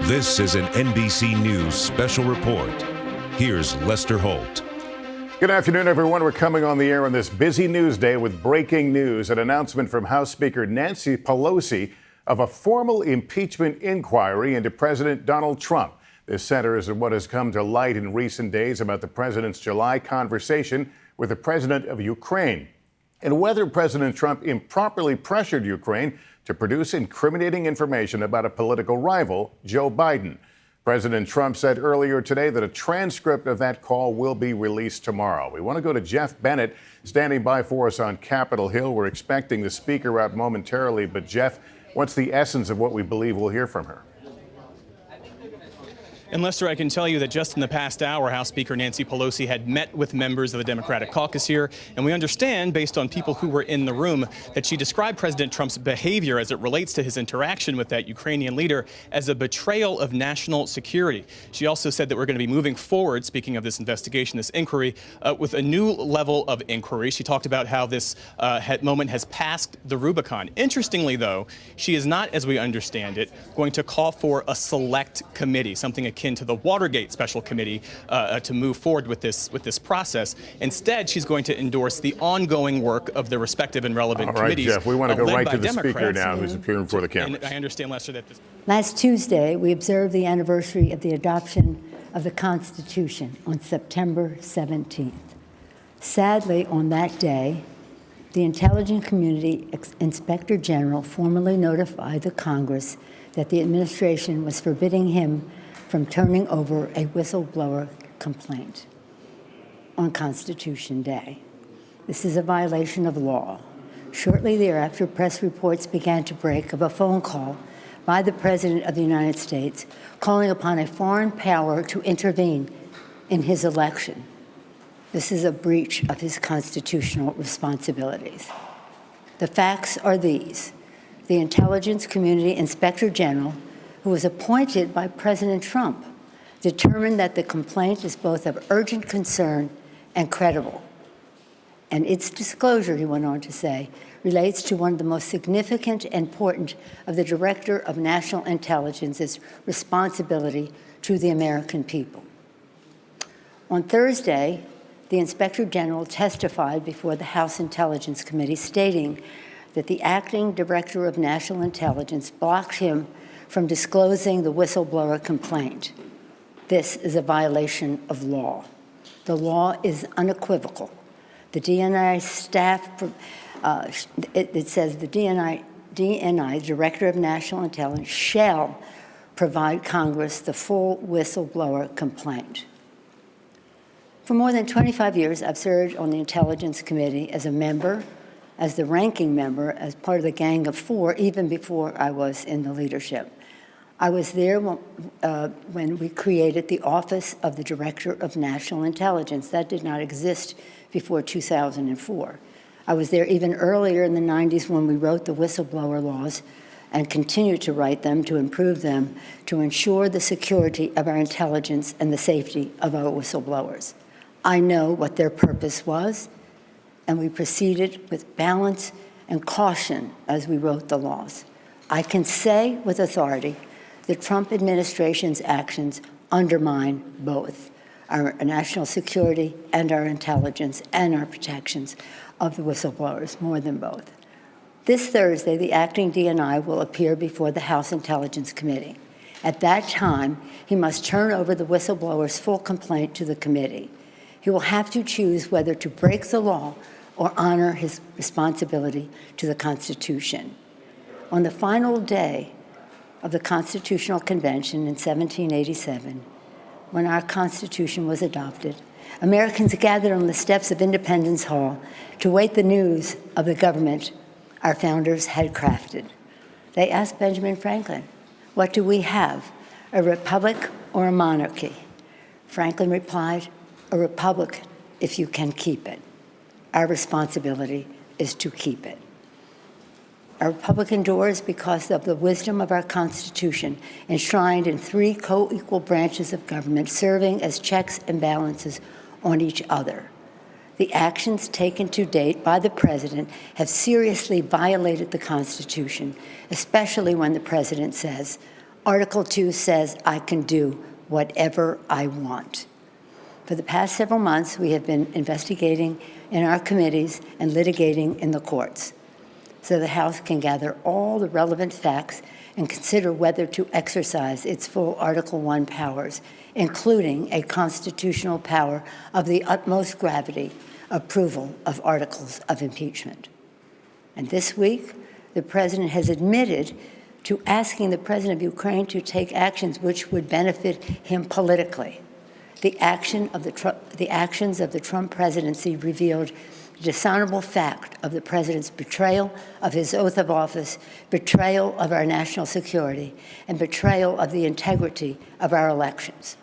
This is an NBC News special report. Here's Lester Holt. Good afternoon, everyone. We're coming on the air on this busy news day with breaking news, an announcement from House Speaker Nancy Pelosi of a formal impeachment inquiry into President Donald Trump. This centers on what has come to light in recent days about the president's July conversation with the president of Ukraine and whether President Trump improperly pressured Ukraine to produce incriminating information about a political rival, Joe Biden. President Trump said earlier today that a transcript of that call will be released tomorrow. We want to go to Jeff Bennett, standing by for us on Capitol Hill. We're expecting the speaker out momentarily, but Jeff, what's the essence of what we believe we'll hear from her? And Lester, I can tell you that just in the past hour, House Speaker Nancy Pelosi had met with members of the Democratic caucus here. And we understand, based on people who were in the room, that she described President Trump's behavior as it relates to his interaction with that Ukrainian leader as a betrayal of national security. She also said that we're going to be moving forward, speaking of this investigation, this inquiry, with a new level of inquiry. She talked about how this moment has passed the Rubicon. Interestingly, though, she is not, as we understand it, going to call for a select committee, something akin to the Watergate Special Committee, to move forward with this process. Instead, she's going to endorse the ongoing work of the respective and relevant committees. Jeff, we want to go right to the Democrats. speaker now, who's appearing before the cameras. And I understand, Lester, that this... Last Tuesday, we observed the anniversary of the adoption of the Constitution on September 17th. Sadly, on that day, the Intelligence Community Inspector General formally notified the Congress that the administration was forbidding him from turning over a whistleblower complaint on Constitution Day. This is a violation of law. Shortly thereafter, press reports began to break of a phone call by the President of the United States calling upon a foreign power to intervene in his election. This is a breach of his constitutional responsibilities. The facts are these. The Intelligence Community Inspector General, who was appointed by President Trump, determined that the complaint is both of urgent concern and credible. And its disclosure, he went on to say, relates to one of the most significant and important of the Director of National Intelligence's responsibility to the American people. On Thursday, the Inspector General testified before the House Intelligence Committee, stating that the acting Director of National Intelligence blocked him from disclosing the whistleblower complaint. This is a violation of law. The law is unequivocal. The DNI staff, it says the DNI, Director of National Intelligence, shall provide Congress the full whistleblower complaint. For more than 25 years, I've served on the Intelligence Committee as a member, as the ranking member, as part of the Gang of Four, even before I was in the leadership. I was there when we created the Office of the Director of National Intelligence. That did not exist before 2004. I was there even earlier in the 90s when we wrote the whistleblower laws and continue to write them to improve them to ensure the security of our intelligence and the safety of our whistleblowers. I know what their purpose was, and we proceeded with balance and caution as we wrote the laws. I can say with authority the Trump administration's actions undermine both our national security and our intelligence and our protections of the whistleblowers, more than both. This Thursday, the acting DNI will appear before the House Intelligence Committee. At that time, he must turn over the whistleblower's full complaint to the committee. He will have to choose whether to break the law or honor his responsibility to the Constitution. On the final day of the Constitutional Convention in 1787, when our Constitution was adopted, Americans gathered on the steps of Independence Hall to wait the news of the government our founders had crafted. They asked Benjamin Franklin, "What do we have, a republic or a monarchy?" Franklin replied, "A republic if you can keep it. Our responsibility is to keep it." Our republic endures because of the wisdom of our Constitution, enshrined in three co-equal branches of government, serving as checks and balances on each other. The actions taken to date by the president have seriously violated the Constitution, especially when the president says, Article 2 says I can do whatever I want. For the past several months, we have been investigating in our committees and litigating in the courts, so the House can gather all the relevant facts and consider whether to exercise its full Article 1 powers, including a constitutional power of the utmost gravity, approval of articles of impeachment. And this week, the president has admitted to asking the president of Ukraine to take actions which would benefit him politically. The actions of the Trump presidency revealed the dishonorable fact of the president's betrayal of his oath of office, betrayal of our national security, and betrayal of the integrity of our elections.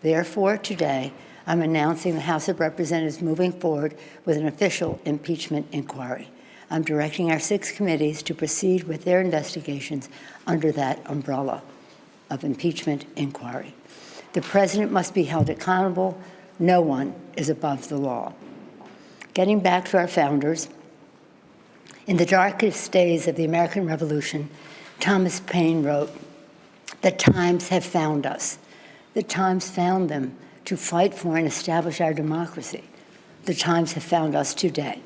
Therefore, today, I'm announcing the House of Representatives moving forward with an official impeachment inquiry. I'm directing our 6 committees to proceed with their investigations under that umbrella of impeachment inquiry. The president must be held accountable. No one is above the law. Getting back to our founders, in the darkest days of the American Revolution, Thomas Paine wrote, "The times have found us. The times found them to fight for and establish our democracy. The times have found us today,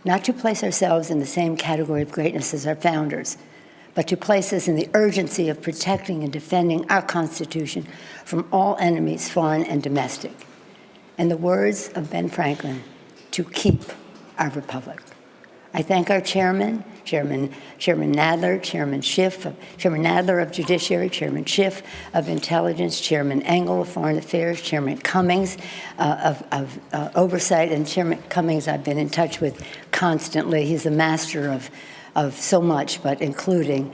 not to place ourselves in the same category of greatness as our founders, but to place us in the urgency of protecting and defending our Constitution from all enemies, foreign and domestic." In the words of Ben Franklin, to keep our republic. I thank our Chairman Nadler, Chairman Nadler of Judiciary, Chairman Schiff of Intelligence, Chairman Engel of Foreign Affairs, Chairman Cummings of Oversight, and Chairman Cummings I've been in touch with constantly. He's a master of so much, but including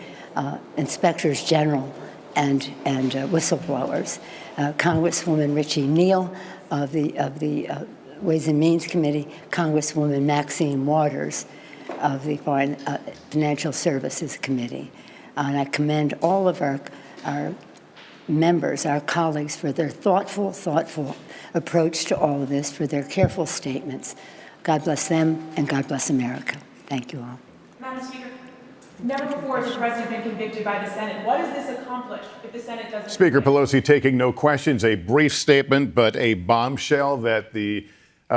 inspectors general and whistleblowers. Congresswoman Richie Neal of the Ways and Means Committee, Congresswoman Maxine Waters of the Foreign Financial Services Committee. And I commend all of our members, our colleagues, for their thoughtful approach to all of this, for their careful statements. God bless them, and God bless America. Thank you all. Madam Speaker, never before has the president been convicted by the Senate. What does this accomplish if the Senate doesn't? Speaker Pelosi taking no questions, a brief statement, but a bombshell that the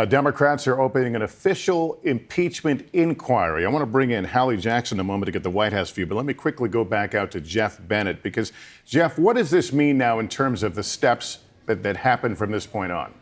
Democrats are opening an official impeachment inquiry. I want to bring in Hallie Jackson in a moment to get the White House view, but let me quickly go back out to Jeff Bennett, because, Jeff, what does this mean now in terms of the steps that happen from this point on?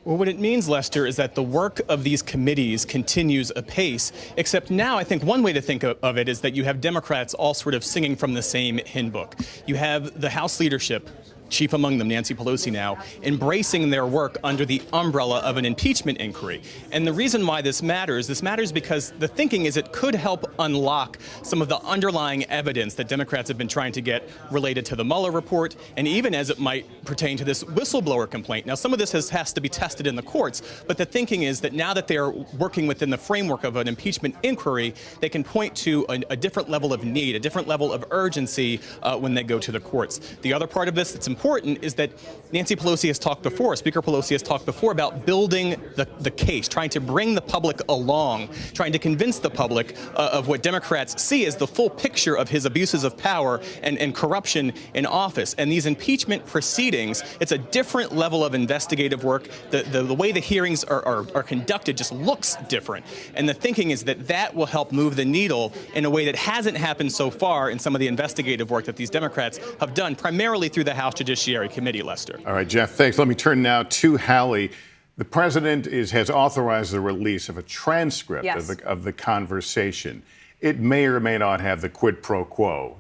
Well, what it means, Lester, is that the work of these committees continues apace, except now I think one way to think of it is that you have Democrats all sort of singing from the same hymn book. You have the House leadership, chief among them, Nancy Pelosi now, embracing their work under the umbrella of an impeachment inquiry. And the reason why this matters because the thinking is it could help unlock some of the underlying evidence that Democrats have been trying to get related to the Mueller report, and even as it might pertain to this whistleblower complaint. Now, some of this has to be tested in the courts, but the thinking is that now that they are working within the framework of an impeachment inquiry, they can point to a different level of need, a different level of urgency when they go to the courts. The other part of this that's important is that Nancy Pelosi has talked before, Speaker Pelosi has talked before about building the case, trying to bring the public along, trying to convince the public of what Democrats see as the full picture of his abuses of power and corruption in office. And these impeachment proceedings, it's a different level of investigative work. The way the hearings are conducted just looks different. And the thinking is that will help move the needle in a way that hasn't happened so far in some of the investigative work that these Democrats have done, primarily through the House Judiciary Committee, Lester. All right, Jeff, thanks. Let me turn now to Hallie. The president has authorized the release of a transcript of the conversation. It may or may not have the quid pro quo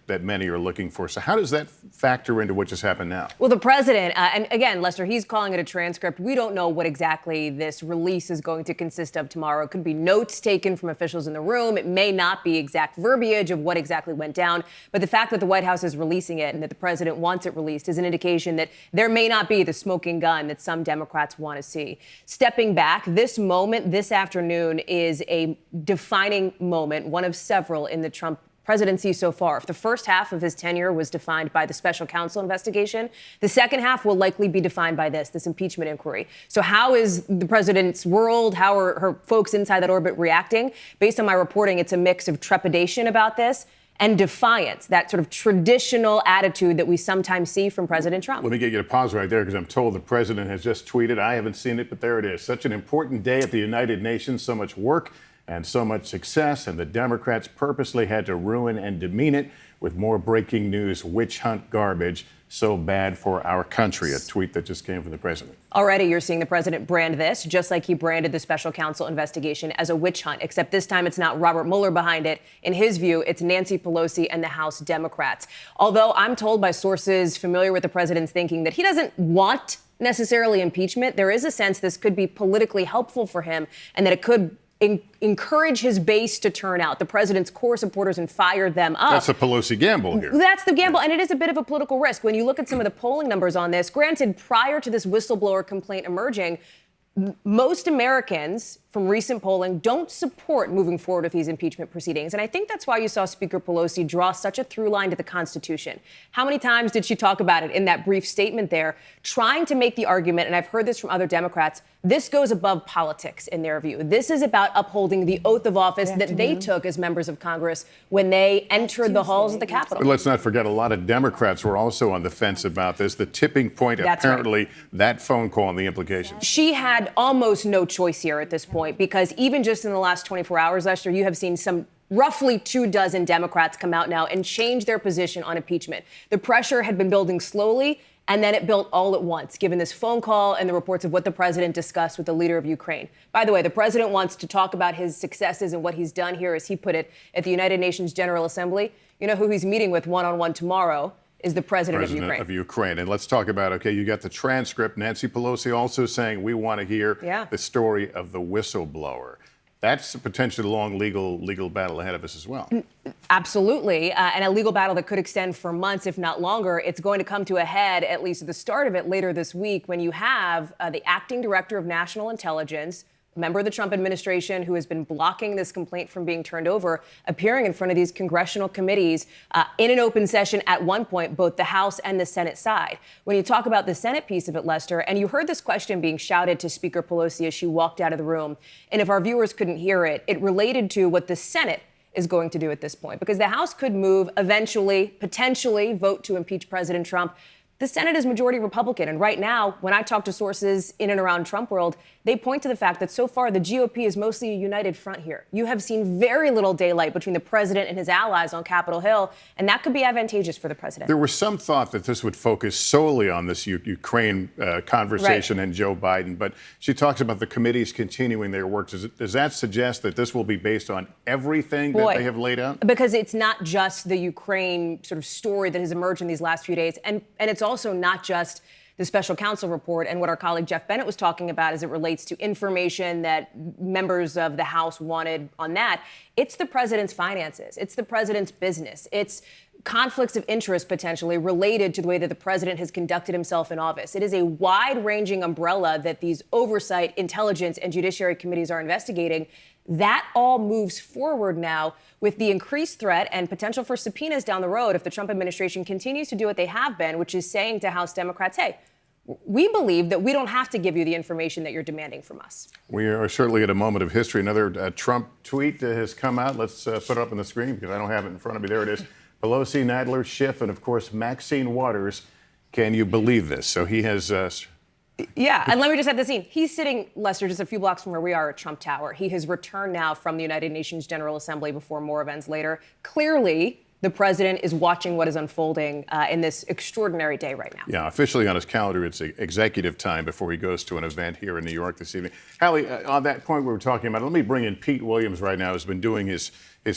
that many are looking for. So how does that factor into what just happened now? Well, the president, and again, Lester, he's calling it a transcript. We don't know what exactly this release is going to consist of tomorrow. It could be notes taken from officials in the room. It may not be exact verbiage of what exactly went down. But the fact that the White House is releasing it and that the president wants it released is an indication that there may not be the smoking gun that some Democrats want to see. Stepping back, this moment, this afternoon, is a defining moment, one of several in the Trump presidency so far. If the first half of his tenure was defined by the special counsel investigation, the second half will likely be defined by this impeachment inquiry. So how is the president's world, how are her folks inside that orbit reacting? Based on my reporting, it's a mix of trepidation about this and defiance, that sort of traditional attitude that we sometimes see from President Trump. Let me get you to pause right there because I'm told the president has just tweeted. I haven't seen it, but there it is. Such an important day at the United Nations, so much work and so much success, and the Democrats purposely had to ruin and demean it with more breaking news, witch hunt garbage. So bad for our country. A tweet that just came from the president. Already you're seeing the president brand this, just like he branded the special counsel investigation as a witch hunt, except this time it's not Robert Mueller behind it. In his view, it's Nancy Pelosi and the House Democrats. Although I'm told by sources familiar with the president's thinking that he doesn't want necessarily impeachment, there is a sense this could be politically helpful for him and that it could encourage his base to turn out, the president's core supporters, and fire them up. That's a Pelosi gamble here. That's the gamble, and it is a bit of a political risk. When you look at some of the polling numbers on this, granted, prior to this whistleblower complaint emerging, most Americans from recent polling don't support moving forward with these impeachment proceedings. And I think that's why you saw Speaker Pelosi draw such a through line to the Constitution. How many times did she talk about it in that brief statement there, trying to make the argument, and I've heard this from other Democrats, this goes above politics in their view. This is about upholding the oath of office that they took as members of Congress when they entered the halls of the Capitol. But let's not forget, a lot of Democrats were also on the fence about this. The tipping point, That's apparently, right. That phone call and the implications. She had almost no choice here at this point, because even just in the last 24 hours, Lester, you have seen some roughly 24 Democrats come out now and change their position on impeachment. The pressure had been building slowly, and then it built all at once, given this phone call and the reports of what the president discussed with the leader of Ukraine. By the way, the president wants to talk about his successes and what he's done here, as he put it, at the United Nations General Assembly. You know who he's meeting with one-on-one tomorrow is the president of Ukraine. And let's talk about, okay, you got the transcript. Nancy Pelosi also saying we want to hear the story of the whistleblower. That's a potentially long legal battle ahead of us as well. Absolutely. And a legal battle that could extend for months, if not longer. It's going to come to a head, at least at the start of it, later this week, when you have the acting director of national intelligence, member of the Trump administration, who has been blocking this complaint from being turned over, appearing in front of these congressional committees in an open session at one point, both the House and the Senate side. When you talk about the Senate piece of it, Lester, and you heard this question being shouted to Speaker Pelosi as she walked out of the room, and if our viewers couldn't hear it, it related to what the Senate is going to do at this point, because the House could move eventually, potentially vote to impeach President Trump. The Senate is majority Republican, and right now, when I talk to sources in and around Trump world, they point to the fact that so far the GOP is mostly a united front here. You have seen very little daylight between the president and his allies on Capitol Hill, and that could be advantageous for the president. There was some thought that this would focus solely on this Ukraine conversation and Joe Biden, but she talks about the committees continuing their work. Does that suggest that this will be based on everything that they have laid out? Because it's not just the Ukraine sort of story that has emerged in these last few days, and it's also not just the special counsel report and what our colleague Jeff Bennett was talking about as it relates to information that members of the House wanted on that. It's the president's finances. It's the president's business. It's conflicts of interest potentially related to the way that the president has conducted himself in office. It is a wide-ranging umbrella that these oversight, intelligence, and judiciary committees are investigating. That all moves forward now with the increased threat and potential for subpoenas down the road if the Trump administration continues to do what they have been, which is saying to House Democrats, hey, we believe that we don't have to give you the information that you're demanding from us. We are certainly at a moment of history. Another Trump tweet has come out. Let's put it up on the screen because I don't have it in front of me. There it is. Pelosi, Nadler, Schiff, and, of course, Maxine Waters. Can you believe this? So he has... Yeah, and let me just set the scene. He's sitting, Lester, just a few blocks from where we are at Trump Tower. He has returned now from the United Nations General Assembly before more events later. Clearly, the president is watching what is unfolding in this extraordinary day right now. Yeah, officially on his calendar, it's executive time before he goes to an event here in New York this evening. Hallie, on that point we were talking about, let me bring in Pete Williams right now, who's been doing his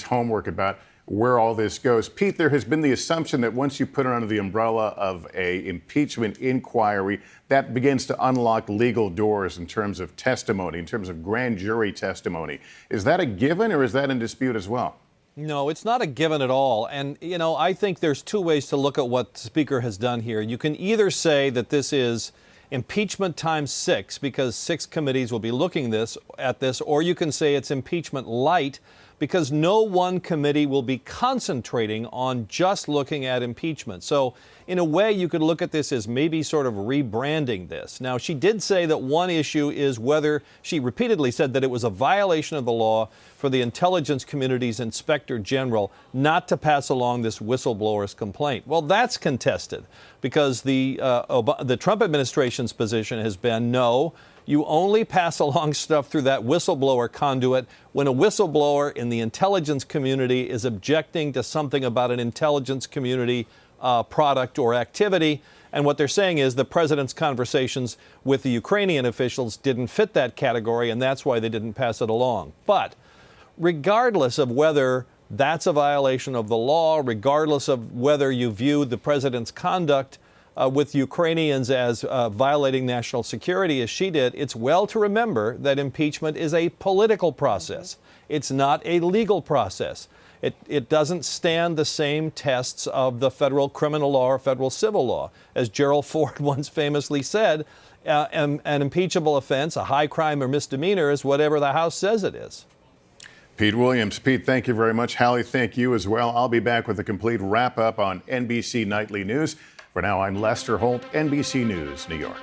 homework about where all this goes. Pete, there has been the assumption that once you put it under the umbrella of a impeachment inquiry, that begins to unlock legal doors in terms of testimony, in terms of grand jury testimony. Is that a given or is that in dispute as well? No, it's not a given at all. And, you know, I think there's two ways to look at what the Speaker has done here. You can either say that this is impeachment times 6 because 6 committees will be looking at this, or you can say it's impeachment light because no one committee will be concentrating on just looking at impeachment. So in a way, you could look at this as maybe sort of rebranding this. Now, she did say that one issue is whether, she repeatedly said that it was a violation of the law for the intelligence community's inspector general not to pass along this whistleblower's complaint. Well, that's contested because the Trump administration's position has been no. You only pass along stuff through that whistleblower conduit when a whistleblower in the intelligence community is objecting to something about an intelligence community product or activity. And what they're saying is the president's conversations with the Ukrainian officials didn't fit that category, and that's why they didn't pass it along. But regardless of whether that's a violation of the law, regardless of whether you view the president's conduct with Ukrainians as violating national security, as she did, it's well to remember that impeachment is a political process. It's not a legal process. It doesn't stand the same tests of the federal criminal law or federal civil law. As Gerald Ford once famously said, an impeachable offense, a high crime or misdemeanor, is whatever the House says it is. Pete Williams. Pete, thank you very much. Hallie, thank you as well. I'll be back with a complete wrap-up on NBC Nightly News. For now, I'm Lester Holt, NBC News, New York.